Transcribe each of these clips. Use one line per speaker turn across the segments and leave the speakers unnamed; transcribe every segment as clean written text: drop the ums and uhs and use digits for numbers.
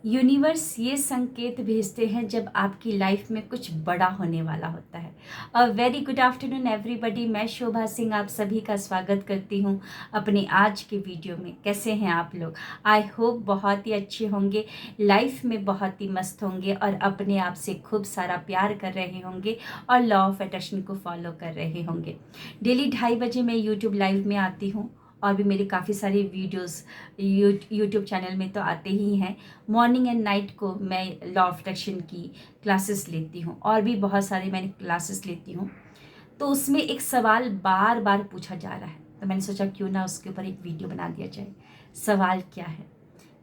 Universe ये संकेत भेजते हैं जब आपकी लाइफ में कुछ बड़ा होने वाला होता है। A very good afternoon everybody, मैं शोभा सिंह आप सभी का स्वागत करती हूँ अपने आज के वीडियो में। कैसे हैं आप लोग? आई होप बहुत ही अच्छे होंगे, लाइफ में बहुत ही मस्त होंगे और अपने आप से खूब सारा प्यार कर रहे होंगे और लॉ ऑफ अट्रैक्शन को फॉलो कर रहे होंगे। डेली 2:30 बजे मैं यूट्यूब लाइव में आती हूँ और भी मेरे काफ़ी सारे वीडियोस यूट्यूब चैनल में तो आते ही हैं। मॉर्निंग एंड नाइट को मैं लॉ ऑफ अट्रैक्शन की क्लासेस लेती हूँ और भी बहुत सारे मैंने क्लासेस लेती हूँ। तो उसमें एक सवाल बार बार पूछा जा रहा है, तो मैंने सोचा क्यों ना उसके ऊपर एक वीडियो बना दिया जाए। सवाल क्या है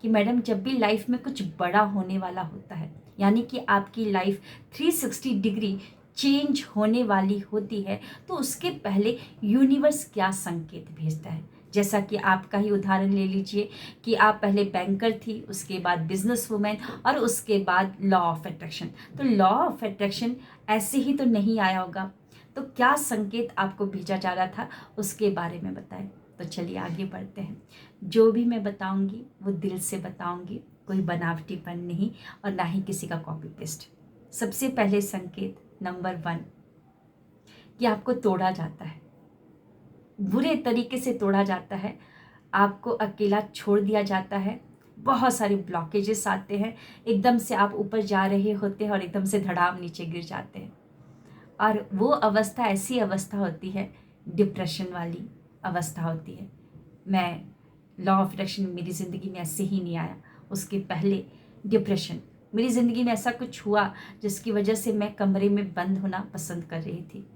कि मैडम, जब भी लाइफ में कुछ बड़ा होने वाला होता है, यानी कि आपकी लाइफ 360 डिग्री चेंज होने वाली होती है, तो उसके पहले यूनिवर्स क्या संकेत भेजता है। जैसा कि आपका ही उदाहरण ले लीजिए कि आप पहले बैंकर थी, उसके बाद बिजनेस वुमेन और उसके बाद लॉ ऑफ अट्रैक्शन। तो लॉ ऑफ अट्रैक्शन ऐसे ही तो नहीं आया होगा, तो क्या संकेत आपको भेजा जा रहा था उसके बारे में बताएं। तो चलिए आगे बढ़ते हैं। जो भी मैं बताऊंगी वो दिल से बताऊंगी, कोई बनावटीपन नहीं और ना ही किसी का कॉपी पेस्ट। सबसे पहले संकेत नंबर 1 कि आपको तोड़ा जाता है, बुरे तरीके से तोड़ा जाता है, आपको अकेला छोड़ दिया जाता है। बहुत सारे ब्लॉकेजेस आते हैं, एकदम से आप ऊपर जा रहे होते हैं और एकदम से धड़ाम नीचे गिर जाते हैं। और वो अवस्था ऐसी अवस्था होती है, डिप्रेशन वाली अवस्था होती है। मैं लॉ ऑफ अट्रैक्शन मेरी ज़िंदगी में ऐसे ही नहीं आया, उसके पहले डिप्रेशन मेरी ज़िंदगी में ऐसा कुछ हुआ जिसकी वजह से मैं कमरे में बंद होना पसंद कर रही थी,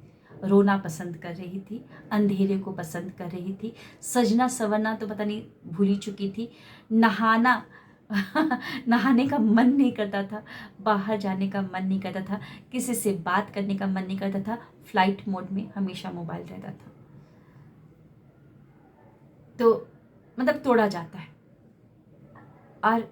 रोना पसंद कर रही थी, अंधेरे को पसंद कर रही थी, सजना संवरना तो पता नहीं भूल ही चुकी थी, नहाना नहाने का मन नहीं करता था, बाहर जाने का मन नहीं करता था, किसी से बात करने का मन नहीं करता था, फ्लाइट मोड में हमेशा मोबाइल रहता था। तो मतलब तोड़ा जाता है। और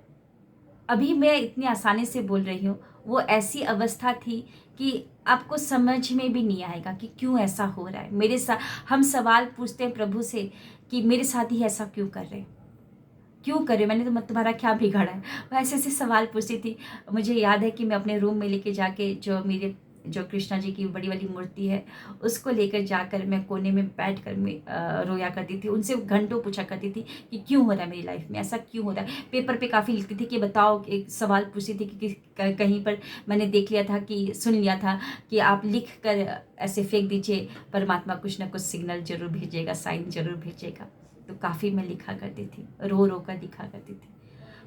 अभी मैं इतनी आसानी से बोल रही हूँ, वो ऐसी अवस्था थी कि आपको समझ में भी नहीं आएगा कि क्यों ऐसा हो रहा है मेरे साथ। हम सवाल पूछते हैं प्रभु से कि मेरे साथ ही ऐसा क्यों कर रहे हैं, क्यों करे, मैंने तो तुम्हारा क्या बिगाड़ा है। वो ऐसे ऐसे सवाल पूछती थी। मुझे याद है कि मैं अपने रूम में लेके जाके जो कृष्णा जी की बड़ी वाली मूर्ति है उसको लेकर जाकर मैं कोने में बैठ कर मैं रोया करती थी। उनसे घंटों पूछा करती थी कि क्यों हो रहा है मेरी लाइफ में, ऐसा क्यों हो रहा है। पेपर पे काफ़ी लिखती थी कि बताओ, एक सवाल पूछती थी कि कहीं पर मैंने देख लिया था कि सुन लिया था कि आप लिख कर ऐसे फेंक दीजिए, परमात्मा कुछ ना कुछ सिग्नल जरूर भेजेगा, साइन जरूर भेजेगा। तो काफ़ी मैं लिखा करती थी, रो रो कर लिखा करती थी।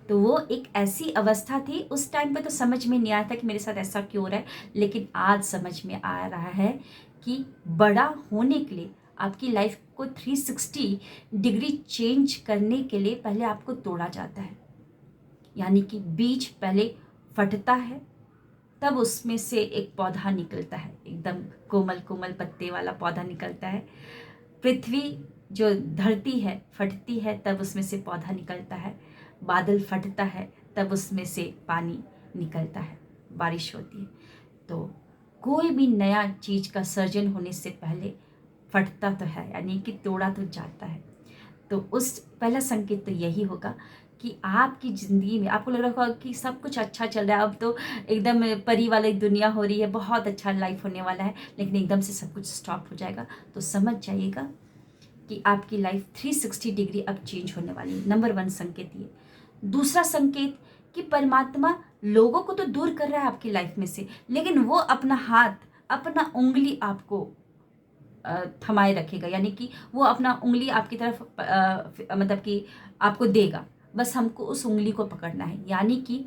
तो वो एक ऐसी अवस्था थी, उस टाइम पे तो समझ में नहीं आया था कि मेरे साथ ऐसा क्यों हो रहा है, लेकिन आज समझ में आ रहा है कि बड़ा होने के लिए, आपकी लाइफ को 360 डिग्री चेंज करने के लिए पहले आपको तोड़ा जाता है। यानी कि बीज पहले फटता है, तब उसमें से एक पौधा निकलता है, एकदम कोमल कोमल पत्ते वाला पौधा निकलता है। पृथ्वी जो धरती है फटती है, तब उसमें से पौधा निकलता है। बादल फटता है, तब उसमें से पानी निकलता है, बारिश होती है। तो कोई भी नया चीज़ का सर्जन होने से पहले फटता तो है, यानी कि तोड़ा तो जाता है। तो उस पहला संकेत तो यही होगा कि आपकी ज़िंदगी में आपको लग रहा होगा कि सब कुछ अच्छा चल रहा है, अब तो एकदम परी वाली दुनिया हो रही है, बहुत अच्छा लाइफ होने वाला है, लेकिन एकदम से सब कुछ स्टॉप हो जाएगा। तो समझ जाइएगा कि आपकी लाइफ 360 डिग्री अब चेंज होने वाली है। नंबर 1 संकेत ये। दूसरा संकेत कि परमात्मा लोगों को तो दूर कर रहा है आपकी लाइफ में से, लेकिन वो अपना हाथ, अपना उंगली आपको थमाए रखेगा। यानी कि वो अपना उंगली आपकी तरफ मतलब कि आपको देगा, बस हमको उस उंगली को पकड़ना है। यानी कि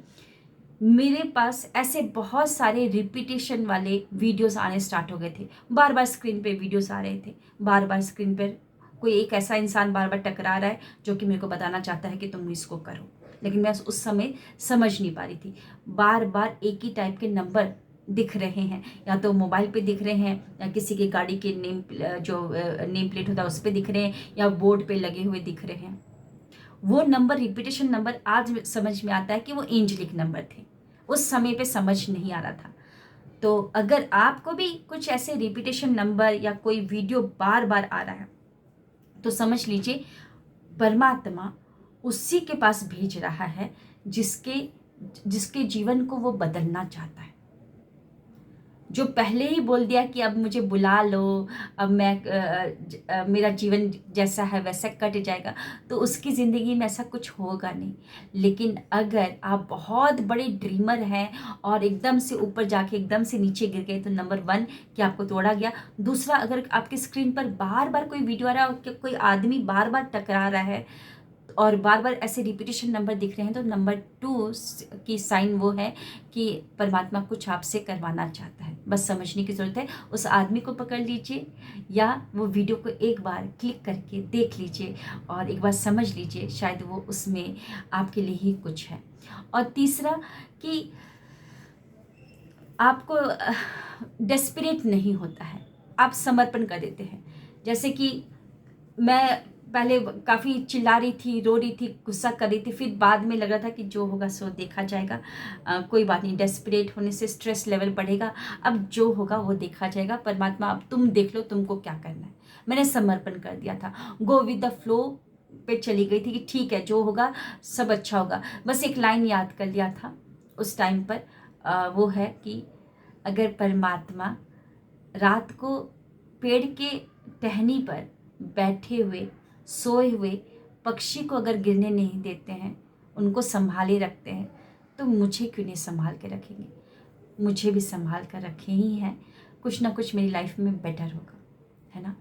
मेरे पास ऐसे बहुत सारे रिपीटेशन वाले वीडियोस आने स्टार्ट हो गए थे, बार बार स्क्रीन पे वीडियोस आ रहे थे, बार बार स्क्रीन पर कोई एक ऐसा इंसान बार बार टकरा रहा है जो कि मेरे को बताना चाहता है कि तुम इसको करो, लेकिन मैं उस समय समझ नहीं पा रही थी। बार बार एक ही टाइप के नंबर दिख रहे हैं, या तो मोबाइल पे दिख रहे हैं, या किसी की गाड़ी के नेम प्लेट होता है उस पर दिख रहे हैं, या बोर्ड पे लगे हुए दिख रहे हैं। वो नंबर, रिपीटेशन नंबर, आज समझ में आता है कि वो एंजेलिक नंबर थे, उस समय पे समझ नहीं आ रहा था। तो अगर आपको भी कुछ ऐसे रिपीटेशन नंबर या कोई वीडियो बार बार आ रहा है, तो समझ लीजिए परमात्मा उसी के पास भेज रहा है जिसके जिसके जीवन को वो बदलना चाहता है, जो पहले ही बोल दिया कि अब मुझे बुला लो, अब मैं मेरा जीवन जैसा है वैसा कट जाएगा, तो उसकी ज़िंदगी में ऐसा कुछ होगा नहीं। लेकिन अगर आप बहुत बड़े ड्रीमर हैं और एकदम से ऊपर जाके एकदम से नीचे गिर गए, तो नंबर 1 कि आपको तोड़ा गया। दूसरा, अगर आपके स्क्रीन पर बार बार कोई वीडियो आ रहा है और कोई आदमी बार बार टकरा रहा है और बार बार ऐसे रिपीटेशन नंबर दिख रहे हैं, तो नंबर 2 की साइन वो है कि परमात्मा कुछ आपसे करवाना चाहता है। बस समझने की ज़रूरत है। उस आदमी को पकड़ लीजिए या वो वीडियो को एक बार क्लिक करके देख लीजिए और एक बार समझ लीजिए, शायद वो उसमें आपके लिए ही कुछ है। और तीसरा कि आपको डेस्परेट नहीं होता है, आप समर्पण कर देते हैं। जैसे कि मैं पहले काफ़ी चिल्ला रही थी, रो रही थी, गुस्सा कर रही थी, फिर बाद में लग रहा था कि जो होगा सो देखा जाएगा, कोई बात नहीं, डेस्परेट होने से स्ट्रेस लेवल बढ़ेगा, अब जो होगा वो देखा जाएगा, परमात्मा अब तुम देख लो तुमको क्या करना है। मैंने समर्पण कर दिया था, गो विद द फ्लो पे चली गई थी कि ठीक है जो होगा सब अच्छा होगा। बस एक लाइन याद कर लिया था उस टाइम पर, वो है कि अगर परमात्मा रात को पेड़ के टहनी पर बैठे हुए सोए हुए पक्षी को अगर गिरने नहीं देते हैं, उनको संभाले रखते हैं, तो मुझे क्यों नहीं संभाल के रखेंगे। मुझे भी संभाल कर रखे ही हैं, कुछ ना कुछ मेरी लाइफ में बेटर होगा, है ना।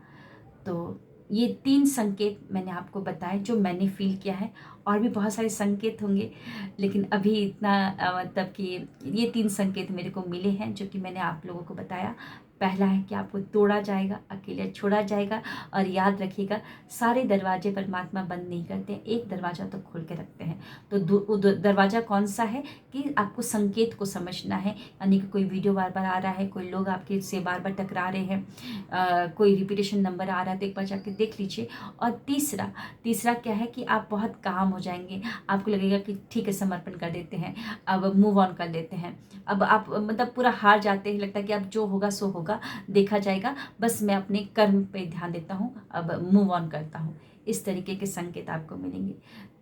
तो ये 3 संकेत मैंने आपको बताए जो मैंने फील किया है, और भी बहुत सारे संकेत होंगे, लेकिन अभी इतना मतलब कि ये 3 संकेत मेरे को मिले हैं जो कि मैंने आप लोगों को बताया। पहला है कि आपको तोड़ा जाएगा, अकेले छोड़ा जाएगा, और याद रखिएगा सारे दरवाजे परमात्मा बंद नहीं करते, एक दरवाज़ा तो खोल के रखते हैं। तो दरवाज़ा कौन सा है कि आपको संकेत को समझना है, यानी कि कोई वीडियो बार बार आ रहा है, कोई लोग आपके से बार बार टकरा रहे हैं, कोई रिपीटेशन नंबर आ रहा है, तो एक बार जाके देख लीजिए। और तीसरा क्या है कि आप बहुत काम हो जाएंगे, आपको लगेगा कि ठीक है समर्पण कर देते हैं, अब मूव ऑन कर लेते हैं, अब आप मतलब पूरा हार जाते हैं, लगता है कि अब जो होगा सो होगा, देखा जाएगा, बस मैं अपने कर्म पे ध्यान देता हूँ, अब मूव ऑन करता हूँ। इस तरीके के संकेत आपको मिलेंगे।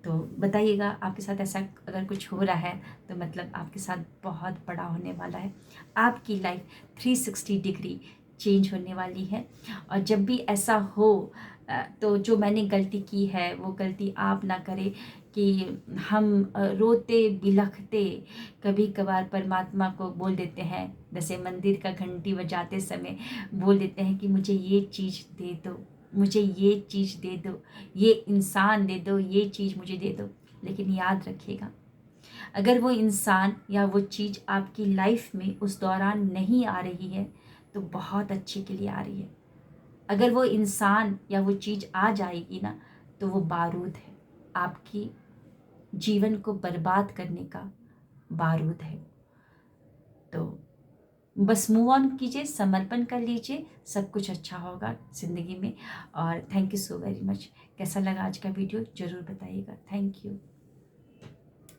तो बताइएगा आपके साथ ऐसा अगर कुछ हो रहा है, तो मतलब आपके साथ बहुत बड़ा होने वाला है, आपकी लाइफ 360 डिग्री चेंज होने वाली है। और जब भी ऐसा हो तो जो मैंने गलती की है वो गलती आप ना करें कि हम रोते बिलखते कभी कभार परमात्मा को बोल देते हैं, जैसे मंदिर का घंटी बजाते समय बोल देते हैं कि मुझे ये चीज़ दे दो, मुझे ये चीज़ दे दो, ये इंसान दे दो, ये चीज़ मुझे दे दो। लेकिन याद रखिएगा, अगर वो इंसान या वो चीज़ आपकी लाइफ में उस दौरान नहीं आ रही है, तो बहुत अच्छे के लिए आ रही है। अगर वो इंसान या वो चीज़ आ जाएगी ना, तो वो बारूद है, आपकी जीवन को बर्बाद करने का बारूद है। तो बस मूव ऑन कीजिए, समर्पण कर लीजिए, सब कुछ अच्छा होगा ज़िंदगी में। और thank you so very much. कैसा लगा आज का वीडियो ज़रूर बताइएगा। Thank you.